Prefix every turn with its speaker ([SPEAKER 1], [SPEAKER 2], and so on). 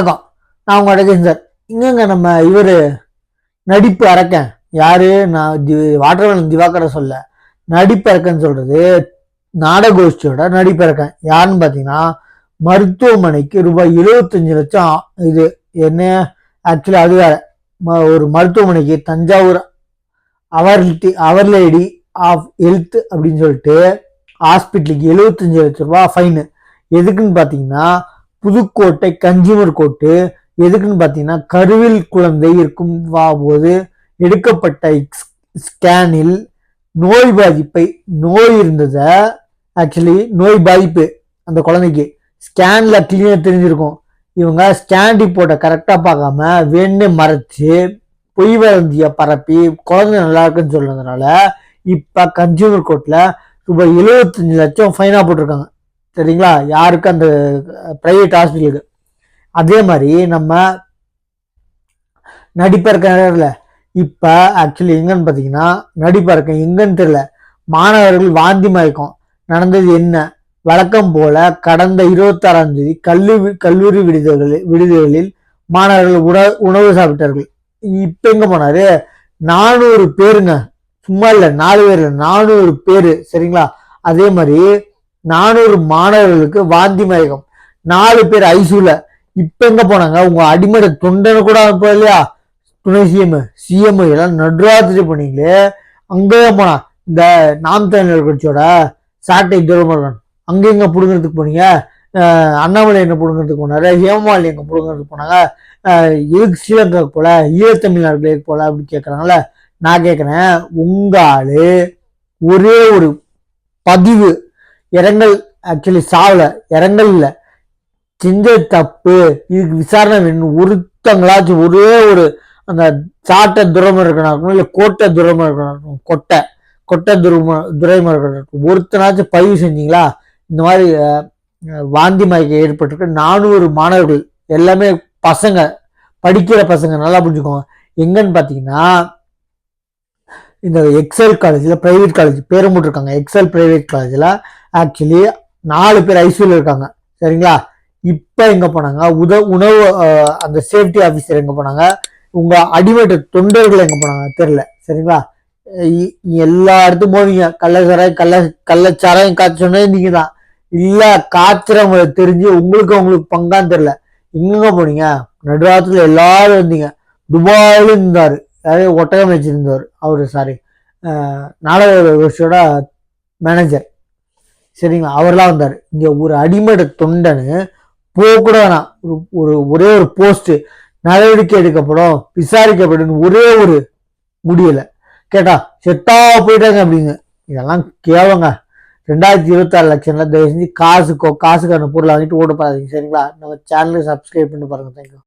[SPEAKER 1] வணக்கம். நான் உங்க அழகேன் சார். இங்கங்க நம்ம இவர் நடிப்பு அரக்கன் யாரு? நான் வாட்டர்மேலன் திவாகர சொல்ல, நடிப்பு அரக்கன்னு சொல்றது நாடகோஷ்டியோட நடிப்பு அரக்கன் யாருன்னு பாத்தீங்கன்னா, மருத்துவமனைக்கு ரூபாய் 75 லட்சம். இது என்ன ஆக்சுவலி அது வேற. ஒரு மருத்துவமனைக்கு தஞ்சாவூர் அவர் லேடி ஆஃப் ஹெல்த் அப்படின்னு சொல்லிட்டு ஹாஸ்பிட்டலுக்கு 75 லட்சம் ரூபாய் ஃபைனு. எதுக்குன்னு பாத்தீங்கன்னா, புதுக்கோட்டை கன்சியூமர் கோர்ட்டு எதுக்குன்னு பாத்தீங்கன்னா, கருவில் குழந்தை இருக்கும் போது எடுக்கப்பட்ட ஸ்கேனில் நோய் இருந்தத, ஆக்சுவலி நோய் பாதிப்பு அந்த குழந்தைக்கு ஸ்கேன்ல கிளீனா தெரிஞ்சிருக்கும். இவங்க ஸ்கேன் ரிப்போர்ட்டை கரெக்டா பார்க்காம வேணு மறைச்சு பொய் வதந்திய பரப்பி குழந்தை நல்லா இருக்குன்னு சொல்றதுனால இப்ப கன்சியூமர் கோர்ட்ல ரூபாய் 75 லட்சம் ஃபைனா போட்டிருக்காங்க. சரிங்களா? யாருக்கு? அந்த பிரைவேட் ஹாஸ்பிட்டலுக்கு. அதே மாதிரி நம்ம நடிப்பறக்கல இப்ப ஆக்சுவலி எங்கன்னு பாத்தீங்கன்னா, நடிப்பறக்க எங்கன்னு தெரியல, மாணவர்கள் வாந்தி மயக்கம் நடந்தது என்ன? வழக்கம் போல கடந்த 26ஆம் தேதி கல்லூரி விடுதிகளில் மாணவர்கள் உணவு சாப்பிட்டார்கள். இப்ப எங்க போனாரு? 400 பேருங்க, சும்மா இல்ல 4 பேர் 400 பேரு. சரிங்களா? அதே மாதிரி 400 மாணவர்களுக்கு வாந்தி மயக்கம், 4 பேர் ஐசியூல. இப்ப எங்க போனாங்க? உங்க அடிமடை தொண்டனை கூட அனுப்ப இல்லையா? துணை சிஎம் எல்லாம் நடுராத்திரி பண்ணீங்களே, அங்கேயே போனா. இந்த நாம் தமிழர் கட்சியோட சாட்டை துரைமுருகன் அங்க எங்க புடுங்கிறதுக்கு போனீங்க? அண்ணாமலை என்ன புடுங்கிறதுக்கு போனாரு? ஹேமமாலினி எங்க புடுங்கிறதுக்கு போனாங்க? எதுக்கு ஸ்ரீலங்காவுக்கு போல, ஈழத்தமிழ்நாட்டுக்கு போல அப்படின்னு கேட்கறாங்கல்ல. நான் கேட்கிறேன், உங்க ஆளு ஒரே ஒரு பதிவு இரங்கல், ஆக்சுவலி சாவல, இரங்கல் இல்ல, செஞ்ச தப்பு, இதுக்கு விசாரணை வேணும் ஒருத்தங்களாச்சும் ஒரே ஒரு அந்த சாட்டை துரைமுருகனாக இல்ல கோட்டை துரைமுருகனாக கொட்டை துரைமுருகன் ஒருத்தனாச்சும் பதிவு செஞ்சீங்களா? இந்த மாதிரி வாந்தி மயக்கம் ஏற்பட்டிருக்கு 400 மாணவர்கள், எல்லாமே பசங்க, படிக்கிற பசங்க, நல்லா புரிஞ்சுக்கோங்க. எங்கன்னு பாத்தீங்கன்னா, இந்த எக்ஸல் காலேஜ்ல, பிரைவேட் காலேஜ் பேரும் போட்டிருக்காங்க, எக்ஸல் பிரைவேட் காலேஜ்ல ஆக்சுவலி 4 பேர் ஐசியூல இருக்காங்க. சரிங்களா? இப்ப எங்க போனாங்க? உணவு அந்த சேஃப்டி ஆபீசர் எங்க போனாங்க? உங்க அடிமட்ட தொண்டர்கள் எங்க போனாங்க? தெரியல. சரிங்களா? எல்லா இடத்துக்கும் போவீங்க, கள்ளச்சாராயம் காய்ச்ச சொன்னே நீங்க தான். இல்ல காய்ச்சறவங்களை தெரிஞ்சு உங்களுக்கு பங்கான்னு தெரியல. எங்க போனீங்க? நடுராத்திரில எல்லாரும் இருந்தீங்க. துபாயில இருந்தாரு, ஒட்டகம் வச்சிருந்தவர் அவரு, சாரி நாடகோட மேனேஜர். சரிங்களா? அவர்லாம் வந்தாரு. இங்க ஒரு அடிமட்ட தொண்டனு போக கூட வேணாம், ஒரே ஒரு போஸ்ட் நடவடிக்கை எடுக்கப்படும், விசாரிக்கப்படும், ஒரே ஒரு முடியல. கேட்டா செத்தா போயிட்டாங்க அப்படிங்க. இதெல்லாம் கேவங்க. 2026 எலெக்ஷன்ல தயவு செஞ்சு காசுக்கான பொருளை வாங்கிட்டு ஓட பாருங்க. சரிங்களா? நம்ம சேனலை சப்ஸ்கிரைப் பண்ணி பாருங்க. தேங்க்யூ.